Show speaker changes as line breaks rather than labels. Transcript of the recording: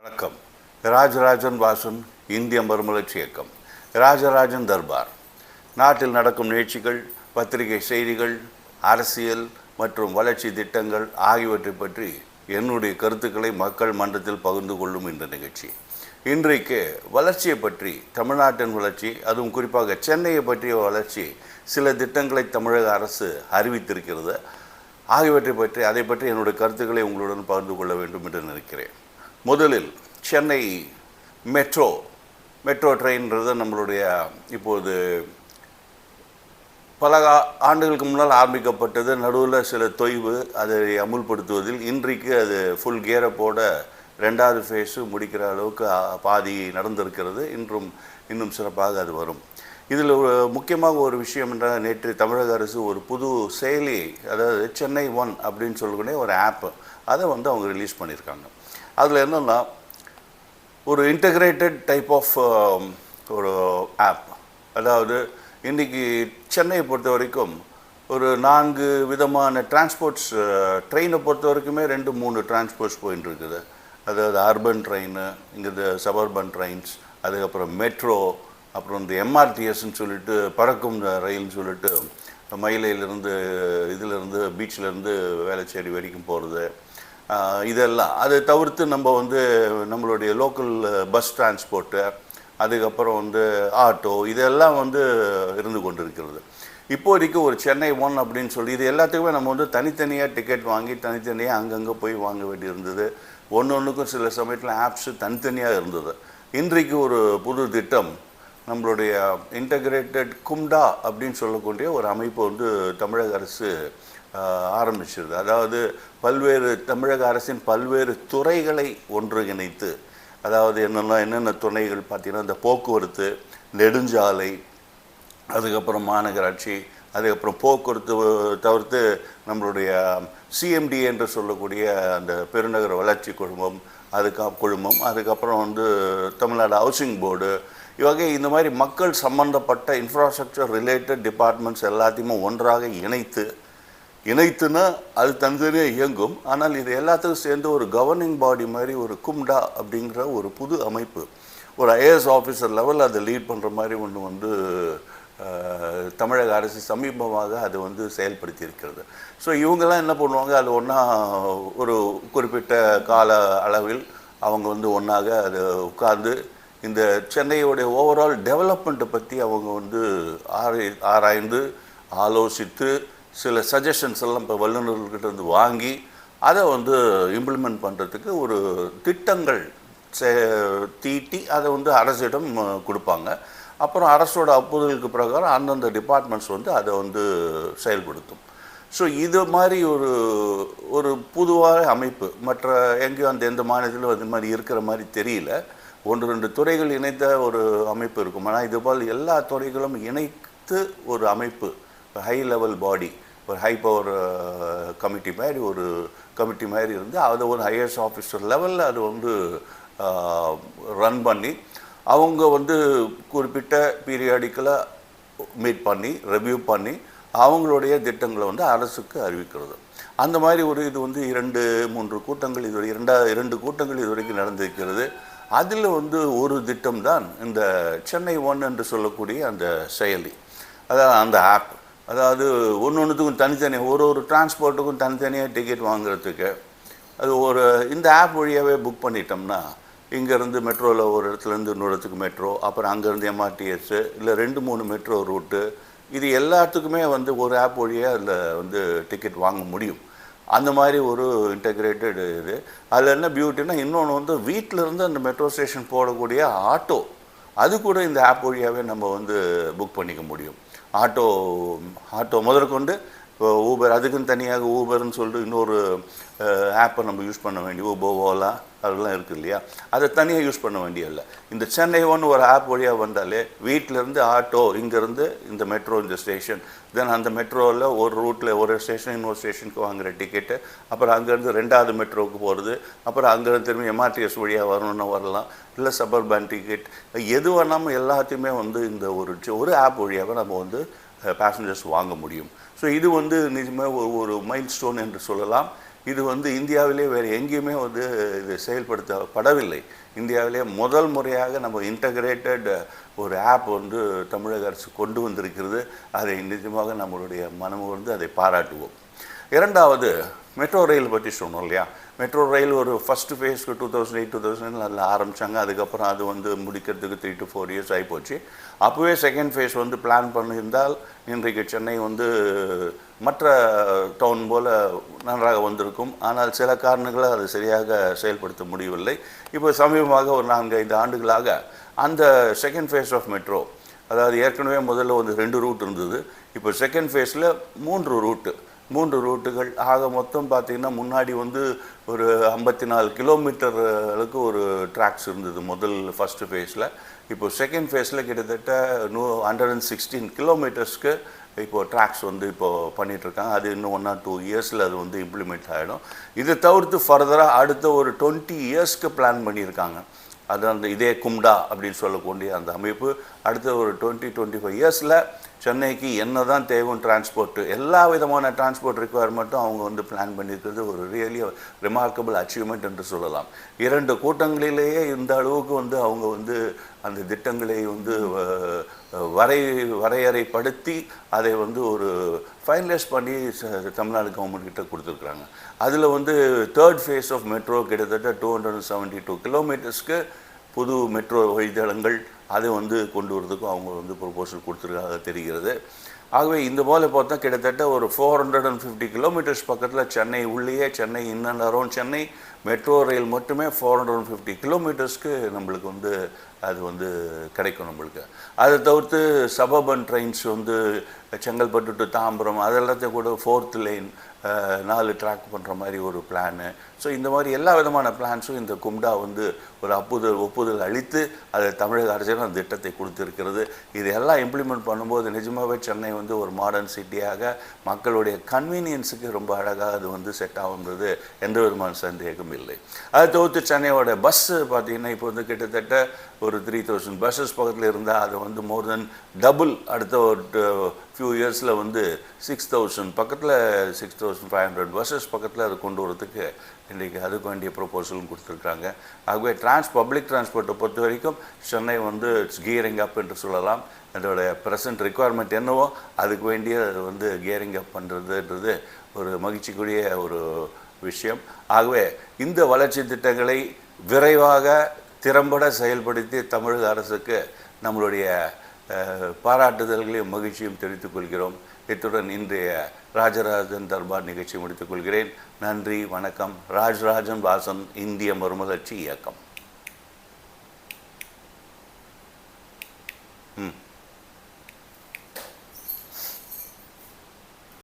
வணக்கம். ராஜராஜன் வாசன் இந்திய மறுமலர்ச்சி இயக்கம், ராஜராஜன் தர்பார். நாட்டில் நடக்கும் நிகழ்ச்சிகள், பத்திரிகை செய்திகள், அரசியல் மற்றும் வளர்ச்சி திட்டங்கள் ஆகியவற்றை பற்றி என்னுடைய கருத்துக்களை மக்கள் மன்றத்தில் பகிர்ந்து கொள்ளும் இந்த நிகழ்ச்சி. இன்றைக்கு வளர்ச்சியை பற்றி, தமிழ்நாட்டின் வளர்ச்சி, அதுவும் குறிப்பாக சென்னையை பற்றிய வளர்ச்சி, சில திட்டங்களை தமிழக அரசு அறிவித்திருக்கிறது. ஆகியவற்றை அதை பற்றி என்னுடைய கருத்துக்களை உங்களுடன் பகிர்ந்து கொள்ள வேண்டும் என்று நினைக்கிறேன். முதலில் சென்னை மெட்ரோ ட்ரெயின்றது நம்மளுடைய இப்போது பல ஆண்டுகளுக்கு முன்னால் ஆரம்பிக்கப்பட்டது. நடுவில் சில தொய்வு, அதை அமுல்படுத்துவதில் இன்றைக்கு அது ஃபுல் கியரப்போட 2வது ஃபேஸு முடிக்கிற அளவுக்கு பாதி நடந்திருக்கிறது. இன்னும் சிறப்பாக அது வரும். இதில் முக்கியமாக ஒரு விஷயம் என்றால், நேற்று தமிழக அரசு ஒரு புது செயலி, அதாவது சென்னை ஒன் அப்படின்னு சொல்லக்கூடிய ஒரு ஆப்பு, அதை அவங்க ரிலீஸ் பண்ணியிருக்காங்க. அதில் என்னென்னா, ஒரு இன்டகிரேட்டட் டைப் ஆஃப் ஒரு ஆப். அதாவது இன்றைக்கி சென்னையை பொறுத்த வரைக்கும் ஒரு 4 விதமான டிரான்ஸ்போர்ட்ஸ், ட்ரெயினை பொறுத்த வரைக்குமே 2-3 டிரான்ஸ்போர்ட்ஸ் போயின்னு இருக்குது. அதாவது அர்பன் ட்ரெயின், இங்கே சபர்பன் ட்ரெயின்ஸ், அதுக்கப்புறம் மெட்ரோ, அப்புறம் இந்த எம்ஆர்டிஎஸ்ன்னு சொல்லிட்டு பறக்கும் ரயில்னு சொல்லிட்டு மயிலையிலேருந்து இதிலேருந்து பீச்சிலேருந்து வேளச்சேரி வரைக்கும் போகிறது. இதெல்லாம் அதை தவிர்த்து நம்மளுடைய லோக்கல் பஸ் டிரான்ஸ்போர்ட்டு, அதுக்கப்புறம் ஆட்டோ, இதெல்லாம் இருந்து கொண்டு இருக்கிறது. இப்போதைக்கு ஒரு சென்னை ஒன் அப்படின்னு சொல்லி இது எல்லாத்துக்குமே நம்ம தனித்தனியாக டிக்கெட் வாங்கி தனித்தனியாக அங்கங்கே போய் வாங்க வேண்டி இருந்தது. ஒன்றுக்கும் சில சமயத்தில் ஆப்ஸு தனித்தனியாக இருந்தது. இன்றைக்கு ஒரு புது திட்டம், நம்மளுடைய இன்டகிரேட்டட் கும்டா அப்படின்னு சொல்லக்கூடிய ஒரு அமைப்பு தமிழக அரசு ஆரம்பிச்சிருது. அதாவது தமிழக அரசின் பல்வேறு துறைகளை ஒன்றிணைத்து, அதாவது என்னென்ன துறைகள் பார்த்தீங்கன்னா, இந்த போக்குவரத்து, நெடுஞ்சாலை, அதுக்கப்புறம் மாநகராட்சி, அதுக்கப்புறம் போக்குவரத்து தவிர்த்து நம்மளுடைய சிஎம்டி என்று சொல்லக்கூடிய அந்த பெருநகர வளர்ச்சி குழுமம், அதுக்கப்புறம் தமிழ்நாடு ஹவுசிங் போர்டு, இவகை இந்த மாதிரி மக்கள் சம்பந்தப்பட்ட இன்ஃப்ராஸ்ட்ரக்சர் ரிலேட்டட் டிபார்ட்மெண்ட்ஸ் எல்லாத்தையுமே ஒன்றாக இணைத்துன்னா அது தனித்தனியாக இயங்கும். ஆனால் இது எல்லாத்துக்கும் சேர்ந்து ஒரு கவர்னிங் பாடி மாதிரி ஒரு கும்டா அப்படிங்கிற ஒரு புது அமைப்பு, ஒரு ஐஏஎஸ் ஆஃபீஸர் லெவலில் அதை லீட் பண்ணுற மாதிரி ஒன்று தமிழக அரசு சமீபமாக அது செயல்படுத்தி இருக்கிறது. ஸோ இவங்கெல்லாம் என்ன பண்ணுவாங்க, அது ஒன்றா ஒரு குறிப்பிட்ட கால அளவில் அவங்க ஒன்றாக அது உட்கார்ந்து இந்த சென்னையோடைய ஓவரால் டெவலப்மெண்ட்டை பற்றி அவங்க ஆராய்ந்து ஆலோசித்து சில சஜஷன்ஸ் எல்லாம் இப்போ வல்லுநர்கள்கிட்ட வாங்கி அதை இம்ப்ளிமெண்ட் பண்ணுறதுக்கு ஒரு திட்டங்கள் தீட்டி அதை அரசிடம் கொடுப்பாங்க. அப்புறம் அரசோட ஒப்புதலுக்கு பிரகாரம் அந்தந்த டிபார்ட்மெண்ட்ஸ் அதை செயல்படுத்தும். ஸோ இது மாதிரி ஒரு பொதுவான அமைப்பு மற்ற எங்கேயும் எந்த மாநிலத்திலும் அது மாதிரி இருக்கிற மாதிரி தெரியல. 1-2 துறைகள் இணைத்த ஒரு அமைப்பு இருக்கும். ஆனால் இதுபோல் எல்லா துறைகளும் இணைத்து ஒரு அமைப்பு, ஹை லெவல் பாடி, ஒரு ஹை பவர் கமிட்டி மாதிரி இருந்து அதை ஒரு ஐஏஎஸ் ஆஃபீஸர் லெவலில் அது ரன் பண்ணி அவங்க குறிப்பிட்ட பீரியாடிக்கலாக மீட் பண்ணி ரிவ்யூ பண்ணி அவங்களுடைய திட்டங்களை அரசுக்கு அறிவிக்கிறது. அந்த மாதிரி இது 2-3 கூட்டங்கள், இது 2 கூட்டங்கள் இது வரைக்கும் நடந்திருக்கிறது. அதில் ஒரு திட்டம் தான் இந்த சென்னை ஒன் என்று சொல்லக்கூடிய அந்த செயலி, அதாவது அந்த ஆப். அதாவது ஒன்றுத்துக்கும் தனித்தனியாக ஒரு டிரான்ஸ்போர்ட்டுக்கும் தனித்தனியாக டிக்கெட் வாங்குறதுக்கு அது இந்த ஆப் வழியாகவே புக் பண்ணிட்டோம்னா, இங்கேருந்து மெட்ரோவில் ஒரு இடத்துலேருந்து இன்னொரு இடத்துக்கு மெட்ரோ, அப்புறம் அங்கேருந்து எம்ஆர்டிஎஸ்ஸு, இல்லை 2-3 மெட்ரோ ரூட்டு, இது எல்லாத்துக்குமே ஒரு ஆப் வழியாக அதில் டிக்கெட் வாங்க முடியும். அந்த மாதிரி ஒரு இன்டகிரேட்டட் இது. அதில் என்ன பியூட்டின்னா, இன்னொன்று வீட்டிலேருந்து அந்த மெட்ரோ ஸ்டேஷன் போடக்கூடிய ஆட்டோ, அது கூட இந்த ஆப் வழியாகவே நம்ம புக் பண்ணிக்க முடியும். ஆட்டோ முதற்கொண்டு இப்போ ஊபர், அதுக்குன்னு தனியாக ஊபர்னு சொல்லிட்டு இன்னொரு ஆப்பை நம்ம யூஸ் பண்ண வேண்டிய, ஊபோ, ஓலா அதெல்லாம் இருக்குது இல்லையா, அதை தனியாக யூஸ் பண்ண வேண்டியதில்லை. இந்த சென்னை ஒன்று ஒரு ஆப் வழியாக வந்தாலே வீட்டிலேருந்து ஆட்டோ, இங்கேருந்து இந்த மெட்ரோ, இந்த ஸ்டேஷன், தென் அந்த மெட்ரோவில் ஒரு ரூட்டில் ஒரு ஸ்டேஷன் இன்னொரு ஸ்டேஷனுக்கு வாங்குகிற டிக்கெட்டு, அப்புறம் அங்கேருந்து 2வது மெட்ரோவுக்கு போகிறது, அப்புறம் அங்கேருந்து திரும்பி எம்ஆர்டிஎஸ் வழியாக வரணுன்னு வரலாம், இல்லை சபர்பன் டிக்கெட், எது வேணாமல் எல்லாத்தையுமே இந்த ஒரு ஆப் வழியாக நம்ம பேசஞ்சர்ஸ் வாங்க முடியும். ஸோ இது நிஜமாக ஒரு மைல் ஸ்டோன் என்று சொல்லலாம். இது வந்து இந்தியாவிலே வேறு எங்கேயுமே வந்து இது செயல்படுத்தப்படவில்லை. இந்தியாவிலே முதல் முறையாக நம்ம இன்டகிரேட்டட் ஒரு ஆப் வந்து தமிழக அரசு கொண்டு வந்திருக்கிறது. அதை நிஜமாக நம்மளுடைய மனமுவர்ந்து அதை பாராட்டுவோம். இரண்டாவது, மெட்ரோ ரயில் பற்றி சொன்னோம் இல்லையா? மெட்ரோ ரயில் ஒரு ஃபஸ்ட்டு ஃபேஸ்க்கு 2008 அதில் ஆரம்பித்தாங்க. அதுக்கப்புறம் அது வந்து முடிக்கிறதுக்கு 3 to 4 years ஆகிப்போச்சு. அப்போவே செகண்ட் ஃபேஸ் வந்து பிளான் பண்ணியிருந்தால் இன்றைக்கு சென்னை வந்து மற்ற டவுன் போல் நன்றாக வந்திருக்கும். ஆனால் சில காரணங்களால் அது சரியாக செயல்படுத்த முடியவில்லை. இப்போ சமீபமாக ஒரு 4-5 ஆண்டுகளாக அந்த செகண்ட் ஃபேஸ் ஆஃப் மெட்ரோ, அதாவது ஏற்கனவே முதல்ல வந்து 2 ரூட் இருந்தது. இப்போ செகண்ட் ஃபேஸில் 3 ரூட்டுகள் ஆக மொத்தம் பார்த்திங்கன்னா, முன்னாடி வந்து ஒரு 54 கிலோமீட்டருக்கு ஒரு ட்ராக்ஸ் இருந்தது முதல் ஃபஸ்ட்டு ஃபேஸில். இப்போ செகண்ட் ஃபேஸில் கிட்டத்தட்ட 116 கிலோமீட்டர்ஸ்க்கு இப்போது ட்ராக்ஸ் வந்து இப்போது பண்ணிகிட்ருக்காங்க. அது இன்னும் 1 or 2 இயர்ஸில் அது வந்து இம்ப்ளிமெண்ட் ஆகிடும். இதை தவிர்த்து ஃபர்தராக அடுத்த ஒரு 20 இயர்ஸ்க்கு பிளான் பண்ணியிருக்காங்க. அது அந்த இதே கும்டா அப்படின்னு சொல்லக்கூடிய அந்த அமைப்பு அடுத்த ஒரு 20-25 இயர்ஸில் சென்னைக்கு என்ன தான் தேவையும் டிரான்ஸ்போர்ட்டு, எல்லா விதமான டிரான்ஸ்போர்ட் ரிக்குவயர்மெண்ட்டும் அவங்க வந்து பிளான் பண்ணியிருக்கிறது ஒரு ரியலி ரிமார்க்கபிள் அச்சீவ்மெண்ட் என்று சொல்லலாம். 2 கூட்டங்களிலேயே இந்த அளவுக்கு வந்து அவங்க வந்து அந்த திட்டங்களை வந்து வரையறைப்படுத்தி அதை வந்து ஒரு ஃபைனலைஸ் பண்ணி தமிழ்நாடு கவர்மெண்ட் கிட்ட கொடுத்துருக்குறாங்க. அதில் வந்து 3rd ஃபேஸ் ஆஃப் மெட்ரோ கிட்டத்தட்ட 272 கிலோமீட்டர்ஸ்க்கு புது மெட்ரோ வழித்தடங்கள் அதை வந்து கொண்டு வரதுக்கும் அவங்க வந்து ப்ரொபோசல் கொடுத்துருக்காங்க தெரிகிறது. ஆகவே இந்த போல் பார்த்தா கிட்டத்தட்ட ஒரு 450 கிலோமீட்டர்ஸ் பக்கத்தில் சென்னை உள்ளேயே, Chennai in and around Chennai metro rail மட்டுமே 450 கிலோமீட்டர்ஸ்க்கு நம்மளுக்கு வந்து அது வந்து கிடைக்கும் நம்மளுக்கு. அதை தவிர்த்து சபர்பன் ட்ரெயின்ஸ் வந்து செங்கல்பட்டு டு தாம்பரம் அதெல்லாத்தையும் கூட 4th லைன் 4 ட்ராக் பண்ணுற மாதிரி ஒரு பிளானு. ஸோ இந்த மாதிரி எல்லா விதமான பிளான்ஸும் இந்த கும்டா வந்து ஒரு ஒப்புதல் அளித்து அதை தமிழக அரசியல் அந்த திட்டத்தை கொடுத்துருக்கிறது. இது எல்லாம் இம்ப்ளிமெண்ட் பண்ணும்போது நிஜமாகவே சென்னை வந்து ஒரு மாடர்ன் சிட்டியாக மக்களுடைய கன்வீனியன்ஸுக்கு ரொம்ப அழகாக அது வந்து செட் ஆகுன்றது எந்த விதமான சந்தேகம் இல்லை. அதை தவிர்த்து சென்னையோட பஸ்ஸு பார்த்திங்கன்னா இப்போ வந்து கிட்டத்தட்ட ஒரு 3000 பஸ்ஸஸ் பக்கத்தில் இருந்தால் அது வந்து மோர் தென் டபுள் அடுத்த ஒரு ஃபியூ இயர்ஸில் வந்து 6000 பக்கத்தில் 6500 பஸ்ஸஸ் பக்கத்தில் அது கொண்டு வரதுக்கு இன்றைக்கி அதுக்கு வேண்டிய ப்ரொபோசலும் கொடுத்துருக்காங்க. ஆகவே பப்ளிக் டிரான்ஸ்போர்ட்டை பொறுத்த வரைக்கும் சென்னை வந்து இட்ஸ் கியரிங் அப் என்று சொல்லலாம். அதோடைய ப்ரெசன்ட் ரிக்குவயர்மெண்ட் என்னவோ அதுக்கு வேண்டிய அது வந்து கியரிங் அப் பண்ணுறதுன்றது ஒரு மகிழ்ச்சிக்குரிய ஒரு விஷயம். ஆகவே இந்த வளர்ச்சி திட்டங்களை விரைவாக திறம்பட செயல்படுத்தி தமிழக அரசுக்கு நம்மளுடைய பாராட்டுதல்களையும் மகிழ்ச்சியும் தெரிவித்துக் கொள்கிறோம். இத்துடன் இன்றைய ராஜராஜன் தர்பார் நிகழ்ச்சி முடித்துக் கொள்கிறேன். நன்றி, வணக்கம். ராஜராஜன் வாசன், இந்திய மறுமலர்ச்சி இயக்கம்.